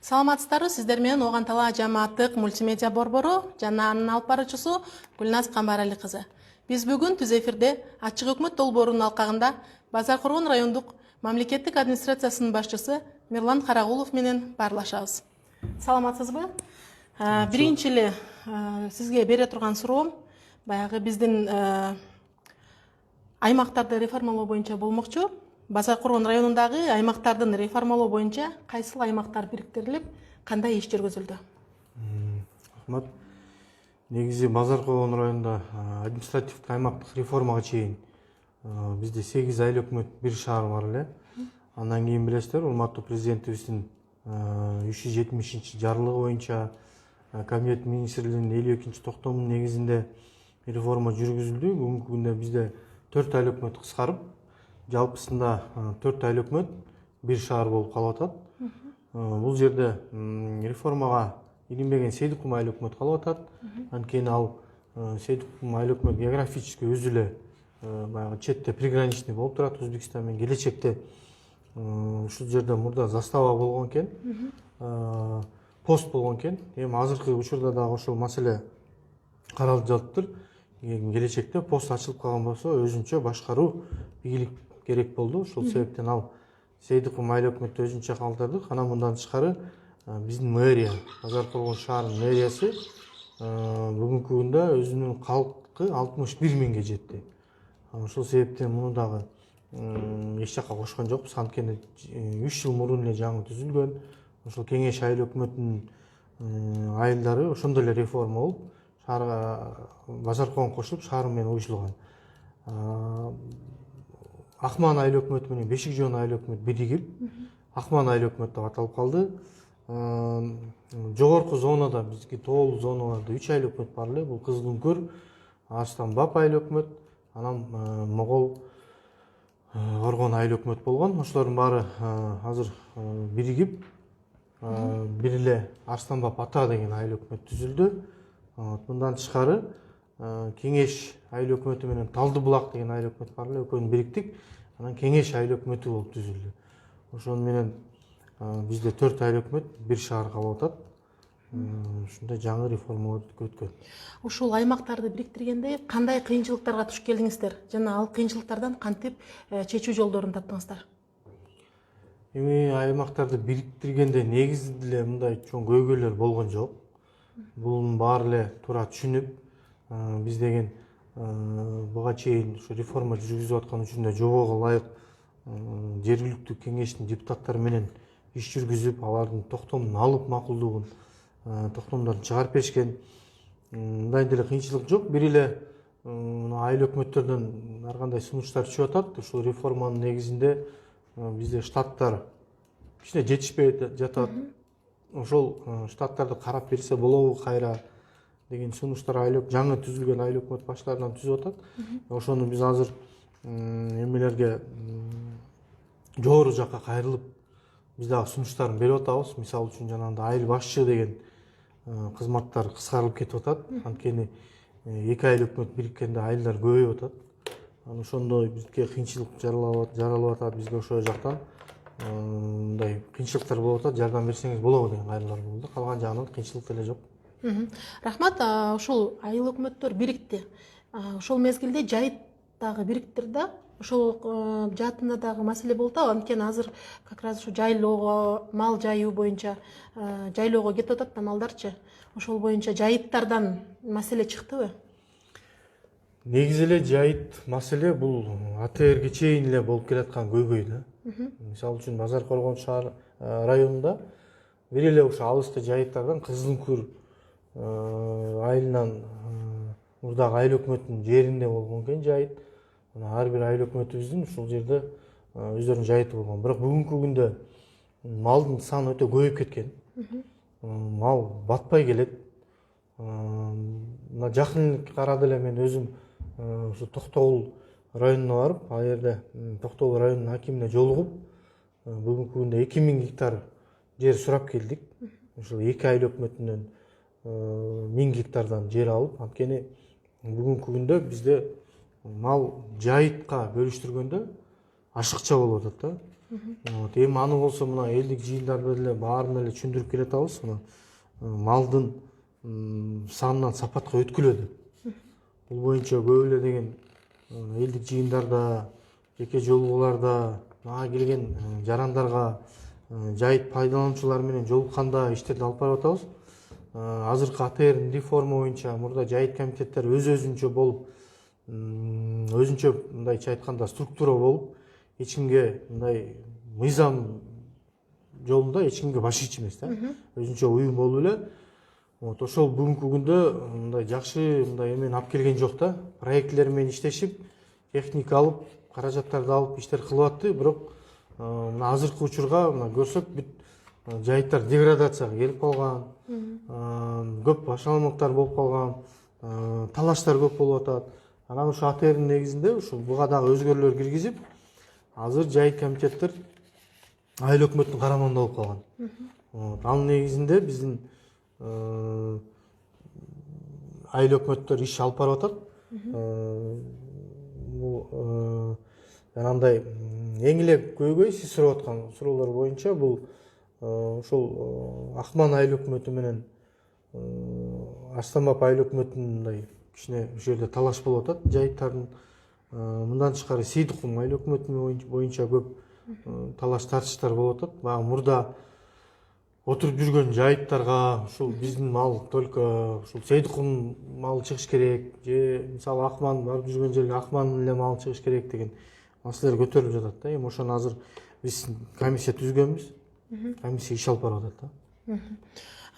Саламатсыздарбы, сиздер менен Оган Тала жамааттык мультимедиа борбору жана анын алып баруучусу Гүлназ Камбарали кызы. Биз бүгүн түз эфирде Ачык өкмөт долбоорунун алкагында Базар Коргон райондук мамлекеттик администрациясынын башчысы Мирлан Карагулов менен баарлашабыз. Саламатсызбы? Биринчи эле сизге бере турган суроом баягы биздин аймактарды реформалоо боюнча болмокчу. Базар Коргон районундагы аймактардын реформалоо боюнча кайсыл аймактар бириктирилип, кандай иш жүргүзүлдү? Рахмат. Негизи Базар Коргон районунда административдик аймактык реформага чейин бизде 8 айыл өкмөт бир шаар бар эле. Андан кийин билесиздер, урматтуу президентибиздин 370 жарлыгы боюнча Кабинет министрлигинин 52 токтомунун негизинде реформа жүргүзүлдү. Бүгүнкү күндө бизде 4 айыл өкмөт кыскарып, жалпысында 4 айыл өкмөт бир шаар болуп калып атат. Бул жерде реформага илинбеген Сейдикум айыл өкмөт калып атат. Анткени ал Сейдикум айыл өкмөт географически өзү эле баягы четте приграничный болуп турат Өзбекстан менен. Келечекте ушул жерде мурда застава болгон экен, пост болгон экен. Эми азыркы учурда дагы ошол маселе каралып жатыптыр. Келечекте пост ачылып калган болсо өзүнчө башкаруу бийлик керек болду. Ошол себептен ал Сейдикум айыл өкмөттү өзүнчө калтырдык. Анан мындан тышкары биздин мэрия, Базар Коргон шаарынын мэриясы бүгүнкү күндө өзүнүн калкы 61 миңге жетти. Ошол себептен муну дагы эч жакка кошкон жокпуз. Анткени 3 жыл мурун эле жаңы түзүлгөн. Ошол кеңеш айыл өкмөтүнүн айылдары ошондой эле реформа болуп, шаарга Базар Коргон кошулуп, шаар менен уюшулган. Акман айыл өкмөтү менен Бешик Жоон айыл өкмөтү биригип, Акман айыл өкмөт деп аталып калды. Жогорку зонада бизги тоолуу зоналарда 3 айыл өкмөт бар эле. Бул Кызыл Үңкүр, Арстан Баб айыл өкмөт, анан Могол Коргон айыл өкмөт болгон. Ошолордун баары азыр биригип, бир эле Арстан Баб Ата деген айыл өкмөт түзүлдү. Мындан тышкары Кеңеш айыл өкмөтү менен Талды Булак деген айыл өкмөт бар эле, экөөнү бириктик. Анан Кеңеш айыл өкмөтү болуп түзүлдү. Ошону менен бизде 4 айыл өкмөт бир шаар калып атат. Ушундай жаңы реформалар өткөн. Ушул аймактарды бириктиргенде кандай кыйынчылыктарга туш келдиңиздер жана ал кыйынчылыктардан кантип чечүү жолдорун таптыңыздар? Эми аймактарды бириктиргенде негизинде эле мындай чоң көйгөйлөр болгон жок. Бунун баары эле туура түшүнүп, биз деген буга чейин ушу реформа жүргүзүп аткан үчүн жобого ылайык жергиликтүү кеңештин депутаттары менен иш жүргүзүп, алардын токтомун алып, макулдугун токтомдорун чыгарып беришкен. Мындай деле кыйынчылык жок. Бир эле айыл өкмөттөрдөн ар кандай сунуштар түшүп атат. Ушул реформанын негизинде бизде штаттар кичине жетишпей жатат. Ошол штаттарды карап берсе болобу кайра деген сунуштар жаңы түзүлгөн айыл өкмөт баштарынан түзүп атат. Ошону биз азыр эмелерге жогору жакка кайрылып биз дагы сунуштарын берип атабыз. Мисалы үчүн жанагындай айыл башчы деген кызматтар кыскарылып кетип атат. Анткени 2 айыл өкмөт бириккенде айылдар көбөйүп атат. Ошондой бизге кыйынчылык жаралып атат. Бизге ошол жактан мындай кыйынчылыктар болуп атат. Жардам берсеңиз болобу деген кайрылар болду. Калган жагынан кыйынчылык деле жок. Рахмат. Ушул айыл өкмөттөр бирикти. Ошол мезгилде жайыт дагы бириктир да. Ошол жаатында дагы маселе болуп атабы? Анткени азыр как раз ушу жайлоого, мал жайуу боюнча жайлоого кетип атат да малдарчы. Ошол боюнча жайыттардан маселе чыктыбы? Негизи эле жайыт маселе бул АТРге чейин эле болуп келаткан көйгөй да. Мисалы үчүн Базар Коргон шаар районунда бир эле ушу алыскы жайыттардан Кызыл Үңкүр айылынан мурдагы айыл өкмөтүнүн жеринде болгон экен жайыт. Ар бир айыл өкмөтүбүздүн ушул жерде өздөрүнүн жайыты болгон. Бирок бүгүнкү күндө малдын саны өтө көбөйүп кеткен. Мал батпай келет. Мына жакын арада эле мен өзүм ушу Токтогул районуна барып, ал жерде Токтогул районунун акимине жолугуп, бүгүнкү күндө 2000 гектар жер сурап келдик. Ушул 2 айыл өкмөтүнөн 1000 гектардан жер алып, анткени бүгүнкү күндө бизде мал жайытка бөлүштүргөндө ашыкча болуп атат да. Эми аны болсо мына элдик жыйындарда деле баарына эле түшүндүрүп келатабыз. Мына малдын санынан сапатка өткүлөдү. Бул боюнча көп эле деген элдик жыйындарда, жеке жолугуларда, мага келген жарандарга, жайыт пайдалануучулар менен жолукканда иштерди алып барып атабыз. Азыркы АТРдин реформа боюнча мурда жайыт комитеттери өзүнчө болуп, өзүнчө мындайча айтканда структура болуп, эч кимге мындай мыйзам жолунда эч кимге баш ийчү эмес да. Өзүнчө уюм болуп эле. Ошол бүгүнкү күндө мындай жакшы мындай эмени алып келген жок да. Проектлер менен иштешип, техника алып, каражаттарды алып иштер кылып атты, бирок мына азыркы учурга мына көрсөк бүт жайыттар деградацияга келип калган, көп башаламалыктар болуп калган, талаштар көп болуп атат. Анан ушу АТРдин негизинде ушул буга дагы өзгөрүүлөр киргизип, азыр жайыт комитеттер айыл өкмөттүн карамагында болуп калган. Анын негизинде биздин айыл өкмөттөр иш алып барып атат. Бул жанагындай эң эле көйгөй сиз сурап аткан суроолор боюнча бул ошол Акман айыл өкмөтү менен Арстанбап айыл өкмөтүнүн мындай кичине ушул жерде талаш болуп атат жайыттардын. Мындан тышкары Сейдикум айыл өкмөтү боюнча көп талаш тартыштар болуп атат. Баягы мурда отуруп жүргөн жайыттарга ушул биздин мал только ушул Сейдикум малы чыгыш керек, же мисалы Акман барып жүргөн жерге Акмандын эле малы чыгыш керек деген маселелер көтөрүлүп жатат да. Эми ошону азыр биз комиссия түзгөнбүз. Комиссия иш алып барып атат да.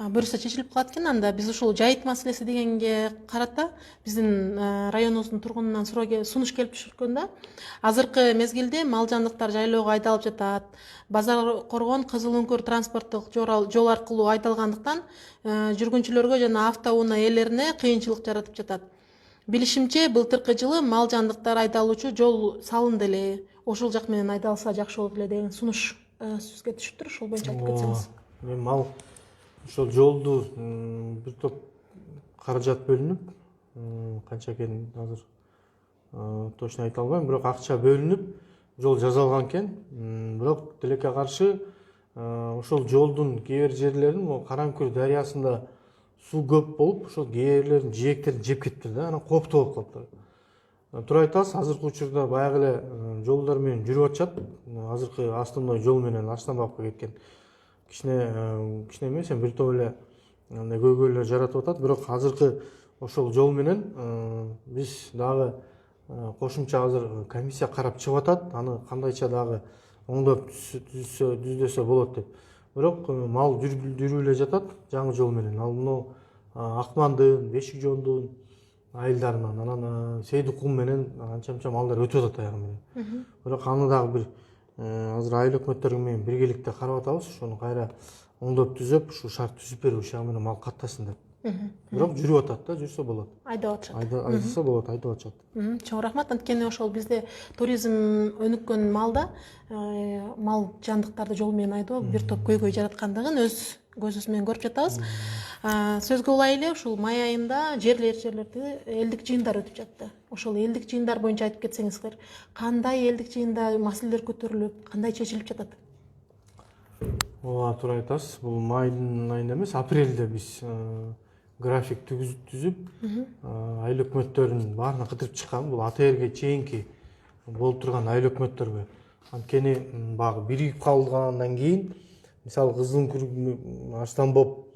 Буюрса чечилип калат экен. Анда биз ушул жайыт маселеси дегенге карата биздин районубуздун тургунунан сунуш келип түшкөн да. Азыркы мезгилде мал жандыктар жайлоого айдалып жатат. Базар Коргон Кызыл Үңкүр транспорттук жол аркылуу айдалгандыктан жүргүнчүлөргө жана автоунаа ээлерине кыйынчылык жаратып жатат. Билишимче, былтыркы жылы мал жандыктар айдалуучу жол салынды эле. Ошол жак менен айдалса жакшы болот эле деген сунуш сизге түшүптүр. Ошол боюнча айтып кетсеңиз. Мен мал ошол жолду бир топ каражат бөлүнүп, канча экенин азыр точно айта албайм, бирок акча бөлүнүп, жол жасалган экен. Бирок тилекке каршы ошол жолдун кээ бир жерлерин Карамкүр дарыясында суу көп болуп, ошол кээ бирлерин жээктерин жеп кетиптир да, анан кооптуу болуп калыптыр. Туура айтасыз, азыркы учурда баягы эле жолдор менен жүрүп атышат. Азыркы основной жол менен Арстанбапка кеткен кичине эмес, бир топ эле көйгөйлөр жаратып атат. Бирок азыркы ошол жол менен биз дагы кошумча азыр комиссия карап чыгып атат. Аны кандайча дагы оңдоп түздөсө болот деп. Бирок мал жүрүп эле жатат жаңы жол менен. Ал мына Акмандын, Бешик Жондун айылдарынан, анан Сейдикум менен анча-мынча малдар өтүп атат аягы менен. Бирок аны дагы бир азыр айыл өкмөттөр менен биргеликте карап атабыз. Ошону кайра оңдоп түзөп, ушу шарт түзүп берип, ушуга менен мал каттасын деп. Бирок жүрүп атат да, жүрсө болот. Айдап атышат. Айдаса болот, айдап атышат. Чоң рахмат. Анткени ошол бизде туризм өнүккөн малда мал жандыктарды жол менен айдоо бир топ көйгөй жараткандыгын өз көзүбүз менен көрүп жатабыз. Сөзгө улай эле ушул май айында жерлерде элдик жыйындар өтүп жатты. Ошол элдик жыйындар боюнча айтып кетсеңиздер, кандай элдик жыйында маселелер көтөрүлүп, кандай чечилип жатат? Ооба, туура айтасыз. Бул майдын айында эмес, апрелде биз график түзүп, айыл өкмөттөрүнүн баарына кытырып чыккан. Бул АТРге чейинки болуп турган айыл өкмөттөргө. Анткени багы биригип калгандан кийин, мисалы Кызыл Үңкүр, Арстанбоп,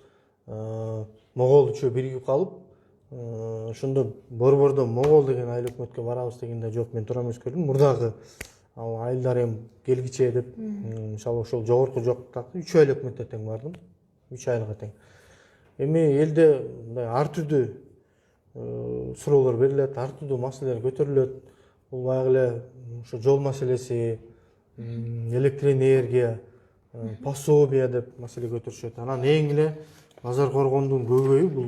Могол үчөө биригип калып, ошондо борбордо Могол деген айыл өкмөткө барабыз дегенде жок, мен туура эмес көрдүм. Мурдагы ал айылдар эми келгиче деп, мисалы ошол жогорку жоктагы 3 айыл өкмөттө тең бардым. 3 айылга тең. Эми элде мындай ар түрдүү суроолор берилет, ар түрдүү маселелер көтөрүлөт. Бул баягы эле ошо жол маселеси, электроэнергия, пособия деп маселе көтөрүшөт. Анан эң эле Базар Коргондун көйгөйү бул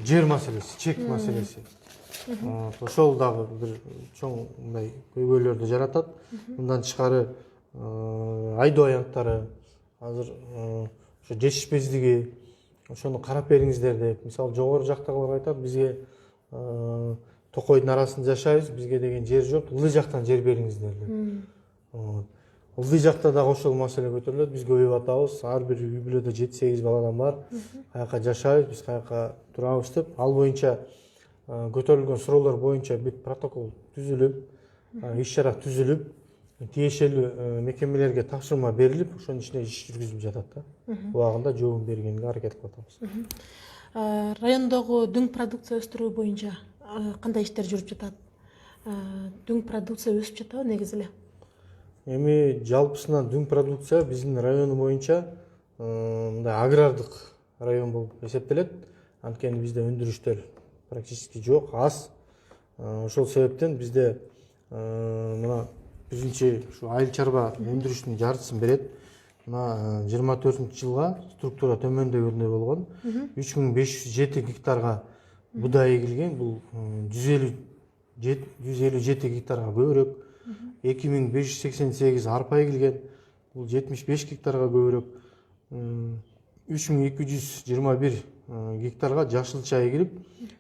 жер маселеси, чек маселеси. Ошол дагы бир чоң мындай көйгөйлөрдү жаратат. Мындан тышкары айдоо аянттары азыр ошо жетишпездиги, ошону карап бериңиздер деп. Мисалы жогору жактагылар айтат, бизге токойдун арасында жашайбыз, бизге деген жер жок, ылдый жактан жер бериңиздер деп. ылдый жакта дагы ошол маселе көтөрүлөт. Биз көбөйүп атабыз. Ар бир үй бүлөдө 7-8 баладан бар. Каяка жашайбыз, биз каяка турабыз деп. Ал боюнча көтөрүлгөн суроолор боюнча бир протокол түзүлүп, иш чара түзүлүп, тиешелүү мекемелерге тапшырма берилип, ошонун ичинде иш жүргүзүлүп жатат да. Убагында жообун бергенге аракет кылып атабыз. Райондогу дүң продукция өстүрүү боюнча кандай иштер жүрүп жатат? Дүң продукция өсүп жатабы негизи эле? Эми жалпысынан дүң продукция биздин район боюнча мындай агрардык район болуп эсептелет. Анткени бизде өндүрүштөр практически жок, аз. Ошол себептен бизде мына биринчи ушу айыл чарба өндүрүшүнүн жартысын берет. Мына 24-жылга структура төмөндөйгөндөй болгон. 3507 гектарга будай эгилген, бул 157 гектарга көбүрөөк. 2588 арпа эгилген, бул 75 гектарга көбүрөөк. 3221 гектарга жашылча эгилип,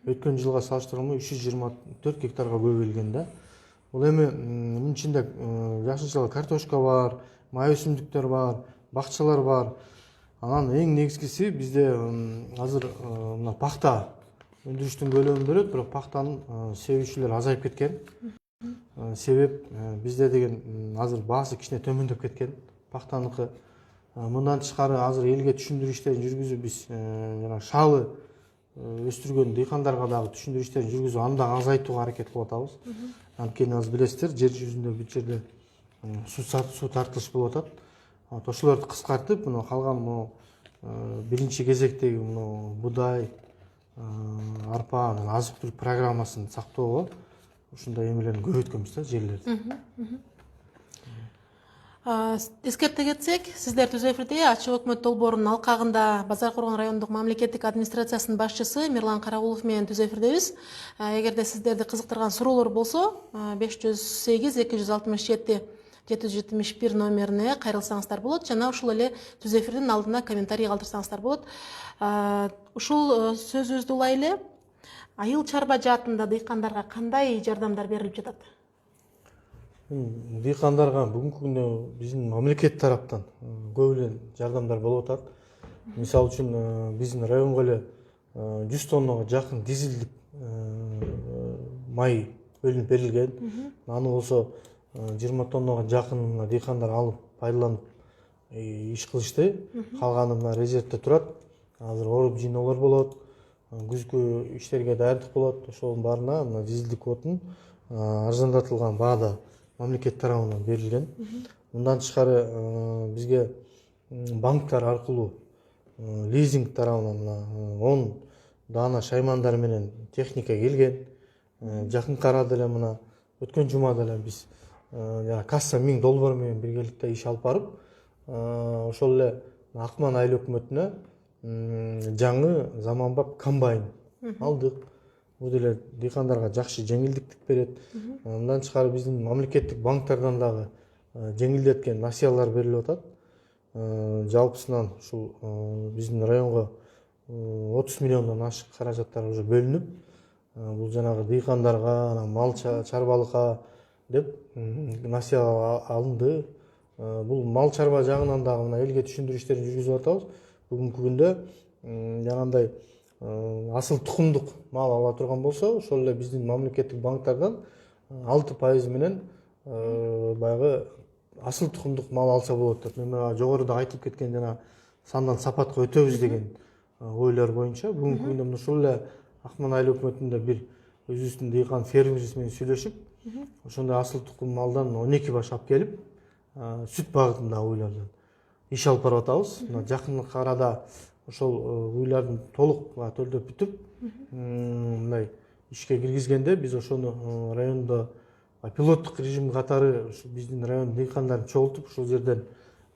өткөн жылга салыштырганда 324 гектарга көп эгилген да. Бул эми мунун ичинде жашылча картошка бар, май өсүмдүктөр бар, бакчалар бар. Анан эң негизгиси бизде азыр мына пахта өндүрүштүн көлөмүн берет, бирок пахтанын себүүчүлөр азайып кеткен. Себеп бизде деген азыр баасы кичине төмөндөп кеткен пахтаныкы. Мындан тышкары азыр элге түшүндүрүү иштерин жүргүзүп биз жана шалы өстүргөн дыйкандарга дагы түшүндүрүү иштерин жүргүзүп, аны дагы азайтууга аракет кылып атабыз. Анткени азыр билесиздер, жер жүзүндө бул жерде суу тартылыш болуп атат. Ошолорду кыскартып, мына калган биринчи кезектеги будай, арпа, азык түлүк программасын сактоого ушундай эмелерди көбөйткөнбүз да, жерлерди. Эскерте кетсек, сиздер Түз эфирде ачык өкмөт долбоорунун алкагында Базар Коргон райондук мамлекеттик администрациясынын башчысы Мирлан Карагулов менен Түз эфирдебиз. Эгерде сиздерди кызыктырган суроолор болсо, 508-267-771 номерине кайрылсаңыздар болот, жана ушул эле Түз эфирдин алдына комментарий калтырсаңыздар болот. Ушул сөзүбүздү улай эле, айыл чарба жаатында дыйкандарга кандай жардамдар берилип жатат? Дыйкандарга бүгүнкү күндө биздин мамлекет тараптан көп эле жардамдар болуп атат. Мисалы үчүн биздин районго эле 100 тоннага жакын дизелдик май бөлүнүп берилген. Аны болсо 20 тоннага жакын дыйкандар алып, пайдаланып иш кылышты. Калганы мына резервде турат. Азыр оруп жыйноолор болот, күзгү иштерге даярдык болот. Ошонун баарына мына дизелдик отун арзандатылган баада мамлекет тарабынан берилген. Мындан тышкары бизге банктар аркылуу лизинг тарабынан 10 даана шаймандар менен техника келген. Жакынкы арада эле мына өткөн жумада эле биз касса 1000 долбоор менен биргеликте иш алып барып, ошол эле Акман айыл өкмөтүнө жаңы заманбап комбайн алдык. Бул деле дыйкандарга жакшы жеңилдиктик берет. Мындан тышкары биздин мамлекеттик банктардан дагы жеңилдеткен насыялар берилип атат. Жалпысынан ушул биздин районго 30 миллиондон ашык каражаттар уже бөлүнүп, бул жанагы дыйкандарга, мал чарбалыкка деп насыя алынды. Бул мал чарба жагынан дагы мына элге түшүндүрүү иштерин жүргүзүп атабыз. Бүгүнкү күндө жанагындай асыл тукумдук мал ала турган болсо, ошол эле биздин мамлекеттик банктардан 6% менен баягы асыл тукумдук мал алса болот деп. Мен жогоруда айтылып кеткен жана сандан сапатка өтөбүз деген ойлор боюнча бүгүнкү күндө ушул эле Акман айыл өкмөтүндө бир өзүбүздүн дыйкан фермерибиз менен сүйлөшүп, ошондой асыл тукум малдан 12 баш алып келип, сүт багытында уйлардан иш алып барып атабыз. Мына жакынкы арада ошол уйлардын толук төлдөп бүтүп, мындай ишке киргизгенде биз ошону райондо пилоттук режим катары биздин райондун дыйкандарын чогултуп, ушул жерден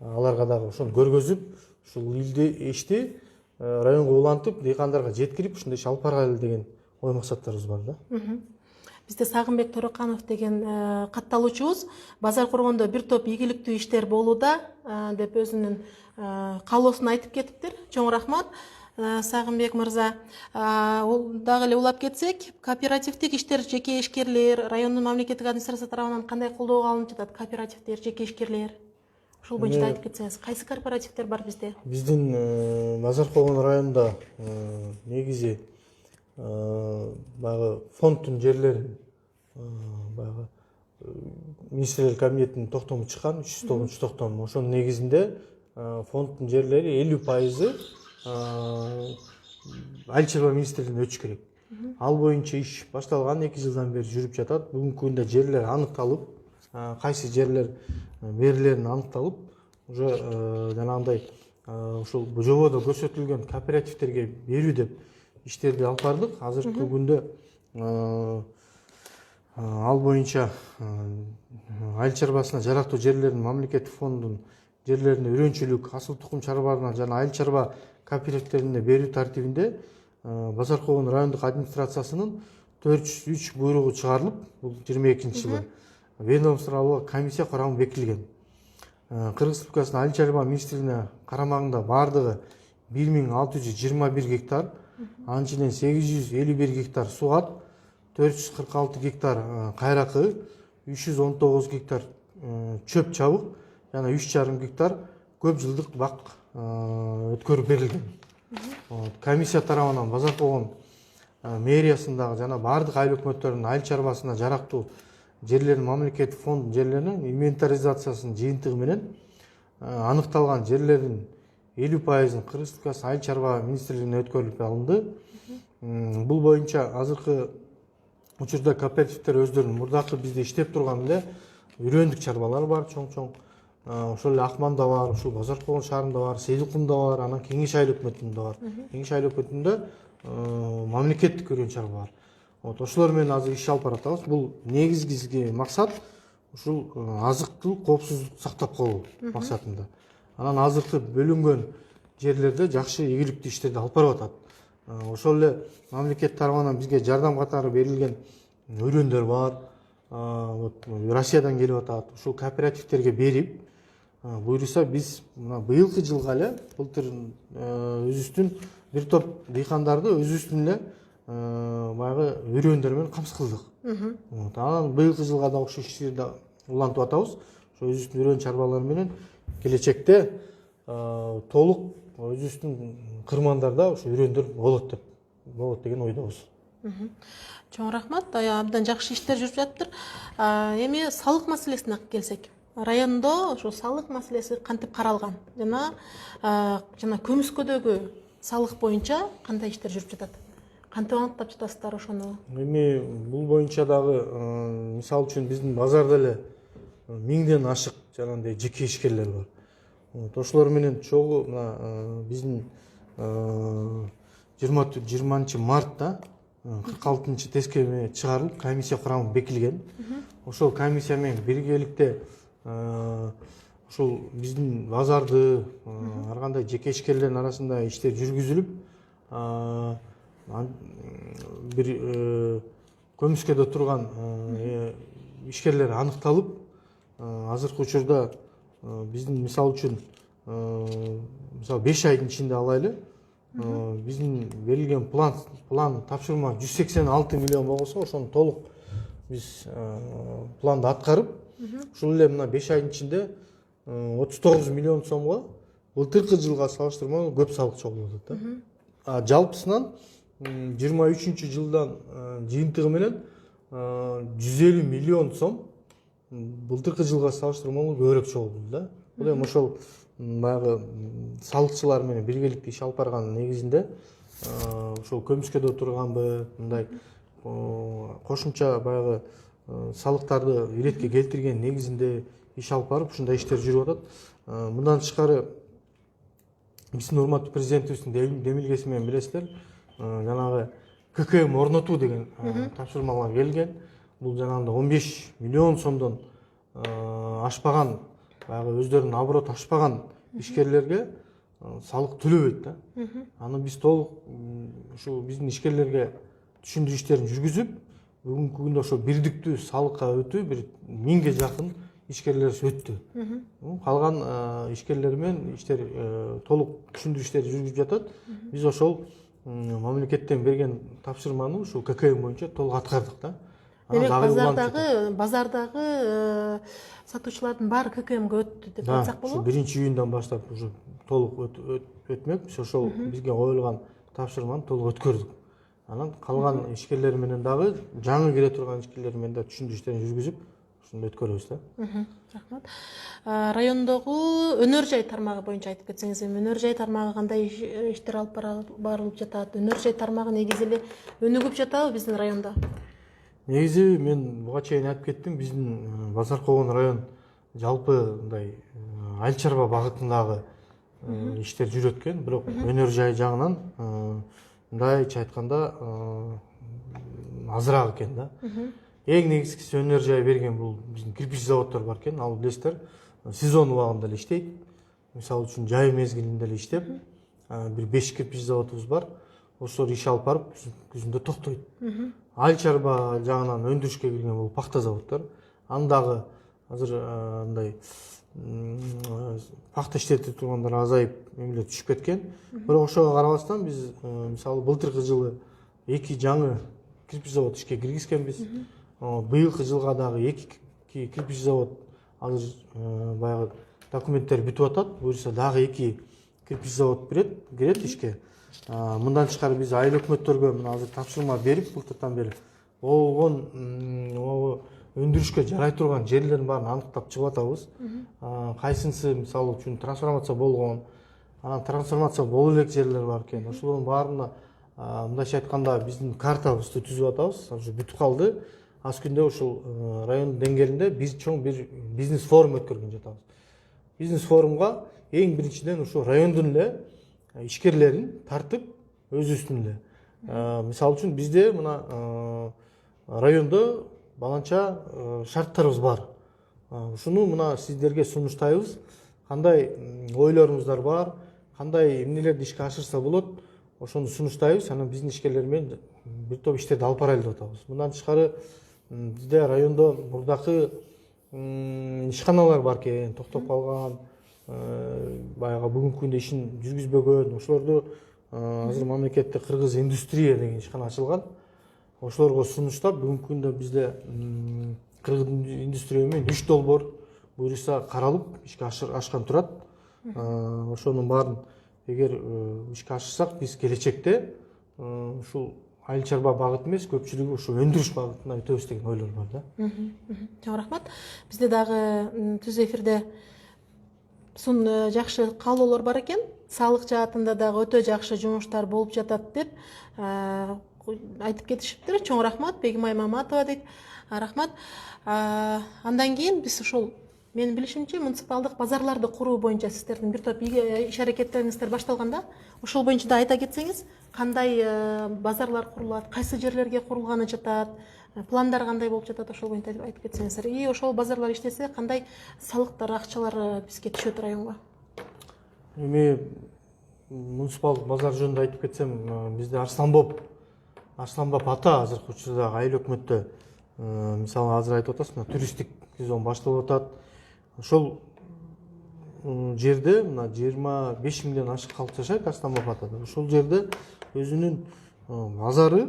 аларга дагы ошону көргөзүп, ушул ишти районго улантып, дыйкандарга жеткирип, ушундай иш алып баргайлы деген ой максаттарыбыз бар да. Бизде Сагынбек Төрөканов деген катталуучубуз Базар Коргондо бир топ ийгиликтүү иштер болууда деп өзүнүн каалоосун айтып кетиптир. Чоң рахмат Сагынбек мырза. Ол дагы эле улап кетсек, кооперативдик иштер, жеке ишкерлер райондун мамлекеттик администрация тарабынан кандай колдоого алынып жатат? Кооперативдер, жеке ишкерлер. Ушул боюнча айтып кетсеңиз, кайсы корпоративдер бар бизде? Биздин Базар Когон районунда негизи баягы фонддун жерлери баягы министрлер кабинетинин токтому чыккан 309 токтом. Ошонун негизинде фонддун жерлери 50% айыл чарба министрлигине өтүш керек. Ал боюнча иш башталган 2 жылдан бери жүрүп жатат. Бүгүнкү күндө жерлер аныкталып, кайсы жерлер берилерин аныкталып, уже жанагындай ушул жободо көрсөтүлгөн кооперативтерге берүү деп иштерди алып бардык. Азыркы күндө ал боюнча айыл чарбасына жарактуу жерлердин мамлекеттик фонддун жерлерине үрөнчүлүк, асыл тукум чарбаларына жана айыл чарба кооперативтерине берүү тартибинде Базар Когон райондук администрациясынын 403 буйругу чыгарылып, бул 22-жылы ведомстволук комиссия курамы бекитилген. Кыргыз Республикасынын айыл чарба министрлигине карамагында бардыгы 1621 гектар, анын ичинен 851 гектар сугат, 446 гектар кайракы, 319 гектар чөп чабык жана 3,5 гектар көп жылдык бак өткөрүп берилген. Комиссия тарабынан Базар Когон мэриясындагы жана бардык айыл өкмөттөрүнүн айыл чарбасына жарактуу жерлердин мамлекеттик фонд жерлеринин инвентаризациясынын жыйынтыгы менен аныкталган жерлердин 50%-ын Кыргыз Республикасынын айыл чарба министрлигине өткөрүлүп алынды. Бул боюнча азыркы учурда кооперативдер өздөрүнүн мурдакы бизде иштеп турган эле үрөндүк чарбалар бар, чоң-чоң. Ошол эле Акманда бар, ушул Базар Когон шаарында бар, Сейдикумда бар, анан Кеңеш айыл өкмөтүндө бар. Кеңеш айыл өкмөтүндө мамлекеттик үрөн чарба бар. Ошолор менен азыр иш алып баратабыз. Бул негизги максат ушул азык-түлүк коопсуздукту сактап калуу максатында. Анан азыркы бөлүнгөн жерлерде жакшы ийгиликтүү иштерди алып барып атат. Ошол эле мамлекет тарабынан бизге жардам катары берилген өрөндөр бар. Россиядан келип атат. Ушул кооперативтерге берип, буюрса биз мына быйылкы жылга эле былтыр өзүбүздүн бир топ дыйкандарды өзүбүздүн эле баягы өрөндөр менен камсыз кылдык. Анан быйылкы жылга да ушул ишти улантып атабыз. Ошо өзүбүздүн өрөн чарбалар менен келечекте толук өзүбүздүн кырмандарда ошо өрөндөр болот деген ойдобуз. Чоң рахмат, абдан жакшы иштер жүрүп жатыптыр. Эми салык маселесине келсек, райондо ошо салык маселеси кантип каралган жана көмүскөдөгү салык боюнча кандай иштер жүрүп жатат? Кантип аныктап жатасыздар ошону? Эми бул боюнча дагы мисалы үчүн биздин базарда эле 1000ден ашык жанагындай жеке ишкерлер бар. Ошолор менен чогуу биздин 20 мартта 46 тескеме чыгарылып, комиссия курамы бекитилген. Ошол комиссия менен биргеликте ушул биздин базарды ар кандай жеке ишкерлердин арасында иштер жүргүзүлүп, бир көмүскөдө турган ишкерлер аныкталып, азыркы учурда биздин мисалы үчүн 5 айдын ичинде алайлы, биздин берилген план тапшырма 186 миллион болсо, ошону толук биз планды аткарып, ушул эле мына 5 айдын ичинде 39 миллион сомго былтыркы жылга салыштырмалуу көп салык чогулуп атат да. Жалпысынан 23-жылдан жыйынтыгы менен 150 миллион сом былтыркы жылга салыштырмалуу көбүрөөк чогулду да. Бул эми ошол баягы салыкчылар менен биргеликте иш алып барган негизинде ошол көмүскөдө турганбы, мындай кошумча баягы салыктарды иретке келтирген негизинде иш алып барып, ушундай иштер жүрүп атат. Мындан тышкары биздин урматтуу президентибиздин демилгеси менен билесиздер, жанагы ККМ орнотуу деген тапшырмалар келген. Бул жанагындай 15 миллион сомдон ашпаган, баягы өздөрүнүн оборот ашпаган ишкерлерге салык төлөбөйт да. Аны биз толук ушу биздин ишкерлерге түшүндүрүү иштерин жүргүзүп, бүгүнкү күндө ошо бирдиктүү салыкка өтүү бир 1000ге жакын ишкерлерибиз өттү. Калган ишкерлер менен иштер толук түшүндүрүү иштери жүргүзүп жатат. Биз ошол мамлекеттен берген тапшырманы ушул ККМ боюнча толук аткардык да. Демек дагы уланып жатат. базардагы сатуучулардын баары ККМге өттү деп Да, айтсак ушу болобу? 1-июндан баштап уже толук өтмөк. Биз ошол бизге коюлган тапшырманы толук өткөрдүк. Анан калган ишкерлер менен дагы жаңы кире турган ишкерлер менен да түшүндүрүштөрүн жүргүзүп ушуну өткөрөбүз да. Рахмат. Райондогу өнөр жай тармагы боюнча айтып кетсеңиз, өнөр жай тармагы кандай иштер алып барылып жатат? Өнөр жай тармагы негизи эле өнүгүп жатабы биздин райондо? Негизи мен буга чейин айтып кеттим, биздин Базар Когон район жалпы мындай айыл чарба багытындагы иштер жүрөт экен, бирок өнөр жай жагынан мындайча айтканда азыраак экен да. Эң негизгиси өнөр жай берген бул биздин кирпич заводдор бар экен, ал билесиздер, сезон убагында эле иштейт. Мисалы үчүн жай мезгилинде эле иштеп, бир 5 кирпич заводубуз бар. Ошолор иш алып барып күзүндө токтойт. Айыл чарба жагынан өндүрүшкө кирген бул пахта заводдор. Андагы азыр мындай пахта иштетип тургандар азайып, эмелер түшүп кеткен. Бирок ошого карабастан биз мисалы былтыркы жылы 2 жаңы кирпич завод ишке киргизгенбиз. Быйылкы жылга дагы 2 кирпич завод азыр баягы документтер бүтүп атат. Буюрса дагы 2 кирпич завод кирет ишке. Мындан тышкары биз айыл өкмөттөргө мына азыр тапшырма берип, былтыртан бери болгон өндүрүшкө жарай турган жерлердин баарын аныктап чыгып атабыз. Кайсынысы мисалы үчүн трансформация болгон, анан трансформация боло элек жерлер бар экен. Ошолордун баарына мындайча айтканда биздин картабызды түзүп атабыз. Уже бүтүп калды. Аз күндө ушул район деңгээлинде бир чоң бир бизнес форум өткөргөн жатабыз. Бизнес форумга эң биринчиден ушу райондун эле ишкерлерин тартып өзүбүздүн эле. Мисалы үчүн бизде мына райондо баланча шарттарыбыз бар. Ушуну мына сиздерге сунуштайбыз. Кандай ойлоруңуздар бар, кандай эмнелерди ишке ашырса болот, ошону сунуштайбыз. Анан биздин ишкерлер менен бир топ иштерди алып барайлы деп атабыз. Мындан тышкары бизде райондо мурдакы ишканалар бар экен, токтоп калган, баягы бүгүнкү күндө ишин жүргүзбөгөн. Ошолорду азыр мамлекетте Кыргыз индустрия деген ишкана ачылган. Ошолорго сунуштап, бүгүнкү күндө бизде Кыргыз индустрия менен 3 долбоор буюрса каралып ишке ашкан турат. Ошонун баарын эгер ишке ашырсак, биз келечекте ушул айыл чарба багыты эмес, көпчүлүгү ушу өндүрүш багытына өтөбүз деген ойлор бар да. Чоң рахмат. Бизде дагы түз эфирде жакшы каалоолор бар экен. Салык жаатында дагы өтө жакшы жумуштар болуп жатат деп айтып кетишиптир. Чоң рахмат, Бегимай Маматова дейт. Рахмат. Андан кийин биз ушул менин билишимче муниципалдык базарларды куруу боюнча сиздердин бир топ иш аракеттериңиздер башталган да. Ошол боюнча да айта кетсеңиз, кандай базарлар курулат, кайсы жерлерге курулганы жатат, пландар кандай болуп жатат, ошол боюнча айтып кетсеңиздер. И ошол базарлар иштесе, кандай салыктар, акчалар бизге түшөт районго? Эми муниципалдык базар жөнүндө айтып кетсем, бизде Арсланбоп ата азыркы учурда айыл өкмөттө, мисалы азыр айтып атасыз, туристтик сезон башталып атат. Ошол жерде мына 25 миңден ашык калк жашайт Арсланбоп атада. Ошол жерде өзүнүн базары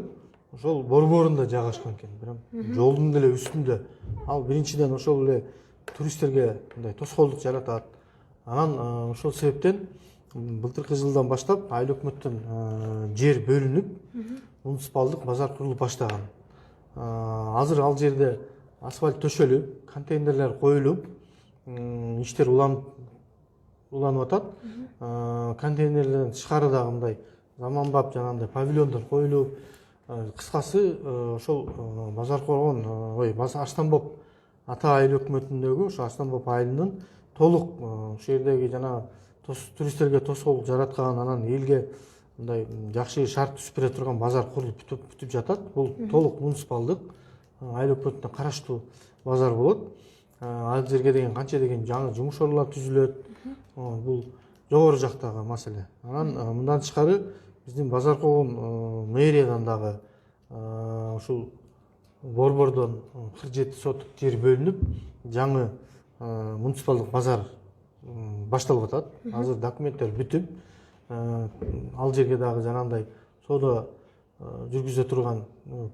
ошол борборунда жайгашкан экен, прям жолдун деле үстүндө. Ал биринчиден ошол эле туристтерге мындай тоскоолдук жаратат. Анан ошол себептен былтыркы жылдан баштап айыл өкмөттөн жер бөлүнүп, муниципалдык базар курулуп баштаган. Азыр ал жерде асфальт төшөлүп, контейнерлер коюлуп, иштер уланып атат. Контейнерлерден тышкары дагы мындай заманбап жанагындай павильондор коюлуп, кыскасы ошол Базар Когон, Арсланбоп ата айыл өкмөтүндөгү ошо Арсланбоп айылынын толук ошол жердеги жанагы туристтерге тоскоолдук жараткан, анан элге мындай жакшы шарт түзүп бере турган базар курулуп бүтүп жатат. Бул толук муниципалдык айыл өкмөтүнө караштуу базар болот. Ал жерге деген канча деген жаңы жумуш орлор түзүлөт. Бул жогору жактагы маселе. Анан мындан тышкары биздин Базар Когон мэриядан дагы ушул борбордон 47 соток жер бөлүнүп, жаңы муниципалдык базар башталып атат. Азыр документтер бүтүп, ал жерге дагы жанагындай соода жүргүзө турган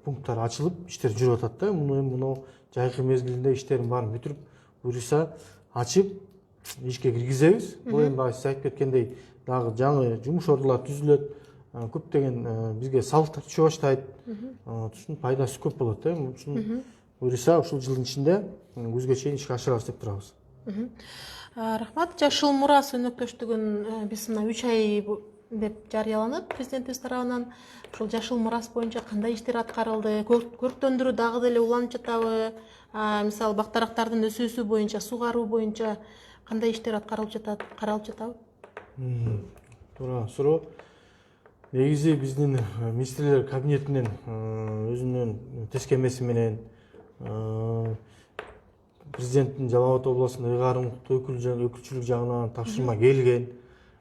пункттар ачылып иштер жүрүп атат да. Муну жайкы мезгилинде иштерин баарын бүтүрүп буюрса ачып ишке киргизебиз. Бул эми баягы сиз айтып кеткендей дагы жаңы жумуш ордулары түзүлөт, көптөгөн бизге салыктар түшө баштайт. Ушунун пайдасы көп болот да. Ушун буюрса ушул жылдын ичинде күзгө чейин ишке ашырабыз деп турабыз. Рахмат. Жашыл мурас өнөктөштүгүн биз мына 3 ай деп жарыяланат президентибиз тарабынан. Ушул жашыл мурас боюнча кандай иштер аткарылды? Көрктөндүрүү дагы деле уланып жатабы? Мисалы бактарактардын өсүүсү боюнча, сугаруу боюнча кандай иштер аткарылып жатат, каралып жатабы? Туура суроо. Негизи биздин министрлер кабинетинен өзүнүн тескемеси менен президенттин Жалал Абад областында ыйгарым өкүлчүлүк жагынан тапшырма келген.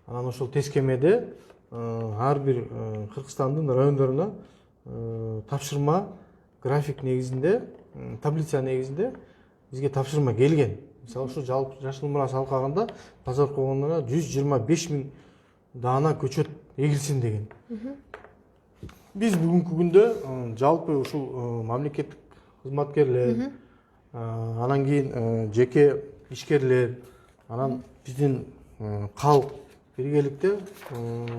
Анан ошол тескемеде ар бир Кыргызстандын райондоруна тапшырма график негизинде, таблица негизинде бизге тапшырма келген. Мисалы ушу жашыл мурас алкагында базар коомуна 125 000 даана көчөт эгилсин деген. Биз бүгүнкү күндө жалпы ушул мамлекеттик кызматкерлер, анан кийин жеке ишкерлер, анан биздин калк биргеликте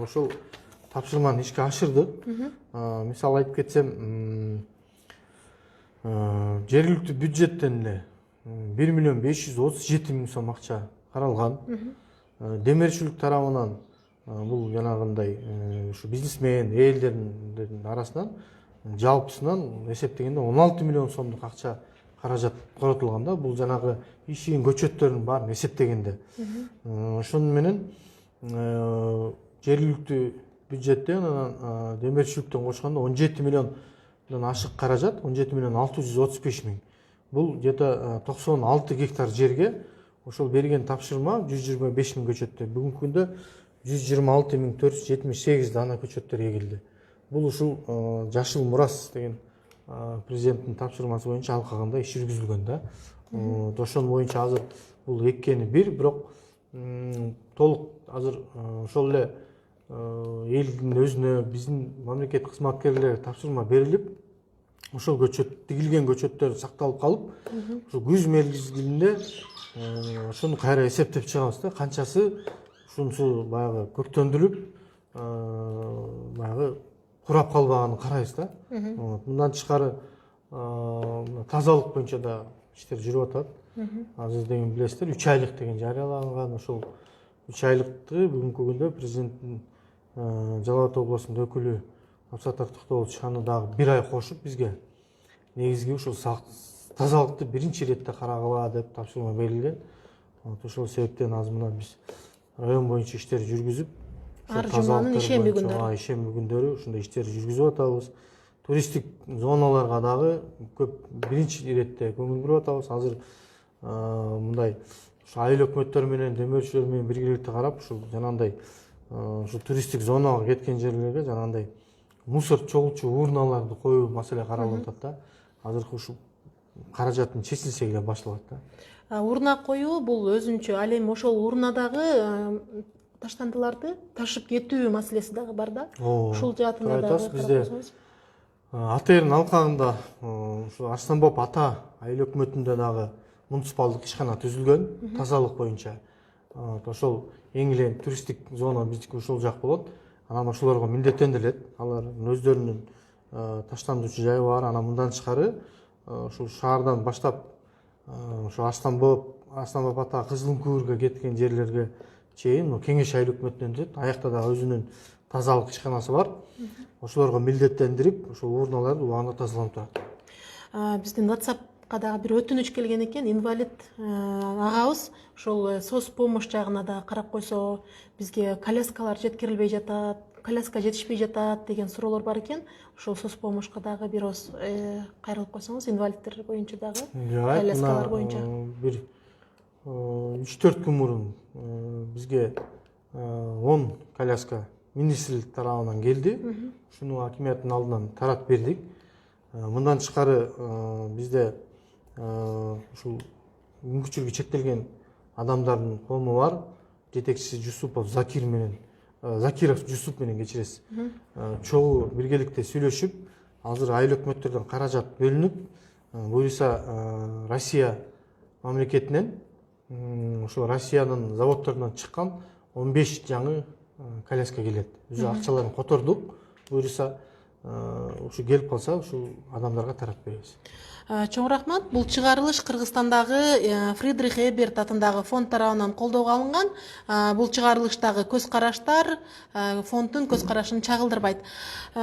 ошол тапшырманы ишке ашырдык. Мисалы айтып кетсем, жергиликтүү бюджеттен эле 1 537 000 сом акча каралган. Демерчилик тарабынан бул жанагындай ушу бизнесмен элдердин арасынан жалпысынан эсептегенде 16 миллион сомдук акча каражат коротулган да. Бул жанагы ишигин көчөттөрүн баарын эсептегенде. Ошону менен жергиликтүү бюджеттен анан демерчиликтен кошкондо 17 миллиондон ашык каражат, 17 миллион 635 000. Бул где-то 96 гектар жерге ошол берген тапшырма 125 000 көчөттө. Бүгүнкү күндө 126 478 даана көчөттөр эгилди. Бул ушул жашыл мурас деген президенттин тапшырмасы боюнча алкагында иш жүргүзүлгөн да. Ошон боюнча азыр бул эккени бир, бирок толук азыр ошол эле элдин өзүнө биздин мамлекеттик кызматкерлерге тапшырма берилип, ошол көчөт, тигилген көчөттөр сакталып калып, ошо күз мезгилинде ошону кайра эсептеп чыгабыз да, канчасы ушунусу баягы көктөндүрүлүп, баягы курап калбаганын карайбыз да. Мындан тышкары тазалык боюнча да иштер жүрүп атат. Азыр деген билесиздер, 3 айлык деген жарыяланган. Ошол 3 айлыкты бүгүнкү күндө президенттин Жалал Абад областынын өкүлү Абсаттар Токтогулович аны дагы 1 ай кошуп бизге негизги ушул тазалыкты биринчи иретте карагыла деп тапшырма берилген. Ошол себептен азыр мына биз район боюнча иштер жүргүзүп, ар жуманын ишемби күндөрү ушундай иштер жүргүзүп атабыз. Туристтик зоналарга дагы көп биринчи иретте көңүл буруп атабыз. Азыр мындай ушу айыл өкмөттөр менен, демөөрчүлөр менен биргеликте карап, ушул жанагындай ушу туристтик зонага кеткен жерлерге жанагындай мусор чогулчу урналарды коюу маселе каралып атат да. Азыркы ушул каражаттын чечилсе эле башталат да. Урна коюу бул өзүнчө, ал эми ошол урнадагы таштандыларды ташып кетүү маселеси дагы бар да. Ушул жаатында дагы бизде АТРдин алкагында ушу Арстанбоп ата айыл өкмөтүндө дагы муниципалдык ишкана түзүлгөн тазалык боюнча. Ошол эң эле туристтик зона биздики ошол жак болот. Анан ошолорго милдеттендирилет. Алардын өздөрүнүн таштандыучу жайы бар. Анан мындан тышкары ушул шаардан баштап ошо Арстанбоп ата Кызылкүргө кеткен жерлерге чейин кеңеш айыл өкмөтүнөн өтөт. Аякта дагы өзүнүн тазалык ишканасы бар. Ошолорго милдеттендирип, ошол урналарды убагында тазаланып турат. Биздин WhatsAppка дагы бир өтүнүч келген экен. Инвалид агабыз ошол соцпомощь жагына да карап койсо, бизге коляскалар жеткирилбей жатат, коляска жетишпей жатат деген суроолор бар экен. Ошол соцпомощька дагы бир оз кайрылып койсоңуз, инвалидтер боюнча дагы, коляскалар боюнча. Бир 3-4 күн мурун бизге 10 коляска министрлик тарабынан келди. Ушуну акимияттын алдынан таратып бердик. Мындан тышкары бизде ушул мүмкүнчүлүгү чектелген адамдардын коому бар. Жетекчиси Жусупов Закир менен Закиров Жусуп менен кечиресиз. Чогуу биргеликте сүйлөшүп, азыр айыл өкмөттөрдөн каражат бөлүнүп, буюрса Россия мамлекетинен ошо Россиянын заводдорунан чыккан 15 жаңы коляска келет. Биз акчаларын котордук. Буюрса ушу келип калса, ушул адамдарга тарап беребиз. Чоң рахмат. Бул чыгарылыш Кыргызстандагы Фридрих Эберт атындагы фонд тарабынан колдоого алынган. Бул чыгарылыштагы көз караштар фонддун көз карашын чагылдырбайт.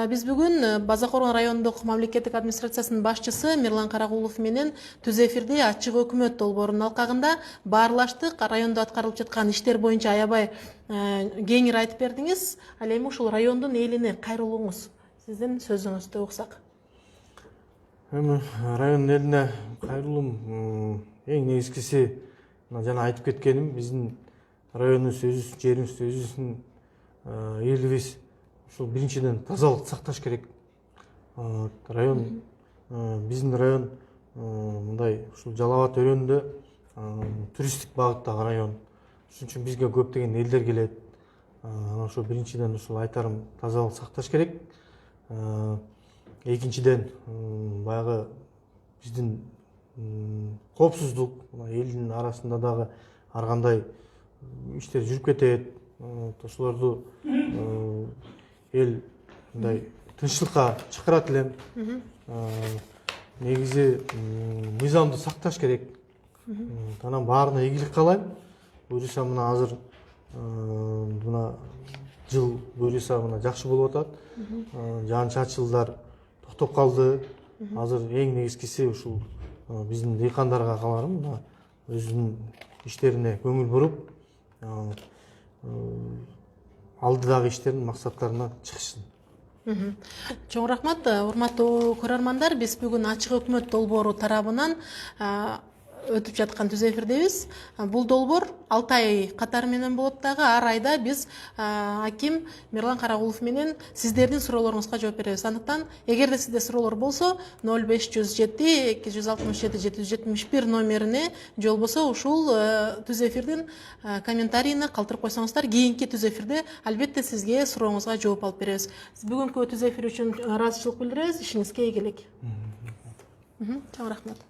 Биз бүгүн Базакоргон райондук мамлекеттик администрациясынын башчысы Мирлан Карагулов менен түз эфирде ачык өкмөт долбоорунун алкагында баарлаштык. Райондо аткарылып жаткан иштер боюнча аябай кеңири айтып бердиңиз. Ал эми ушул райондун элине кайрылууңуз, сиздин сөзүңүздү уксак. Эми райондун элине кайрылуум эң негизгиси жана айтып кеткеним, биздин районубуз өзүбүздүн жерибиз, өзүбүздүн элибиз. Ушул биринчиден тазалык сакташ керек. Район биздин район мындай ушул Жалал Абад өрөөнүндө туристтик багыттагы район. Ошон үчүн бизге көптөгөн элдер келет. Ошо биринчиден ушул айтарым тазалык сакташ керек. Экинчиден баягы биздин коопсуздук, элдин арасында дагы ар кандай иштер жүрүп кетет. Ошолорду эл мындай тынччылыкка чакырат элем. Негизи мыйзамды сакташ керек. Анан баарына ийгилик каалайм. Буюрса мына азыр мына жыл буюрса мына жакшы болуп атат. Жаан чачылдар токтоп калды. Азыр эң негизгиси ушул биздин дыйкандарга кааларым мына өзүнүн иштерине көңүл буруп, алдыдагы иштерин максаттарына чыгышсын. Чоң рахмат. Урматтуу көрөрмандар, биз бүгүн ачык өкмөт долбоору тарабынан өтүп жаткан түз эфирдебиз. Бул долбоор 6 ай катары менен болот дагы. Ар айда биз аким Мирлан Карагулов менен сиздердин суроолоруңузга жооп беребиз. Андыктан эгерде сизде суроолор болсо 0507 267 771 номерине же болбосо ушул түз эфирдин комментарийине калтырып койсоңуздар, кийинки түз эфирде албетте сизге сурооңузга жооп алып беребиз. Бүгүнкү түз эфир үчүн ыраазычылык билдиребиз. Ишиңизге ийгилик. Чоң рахмат.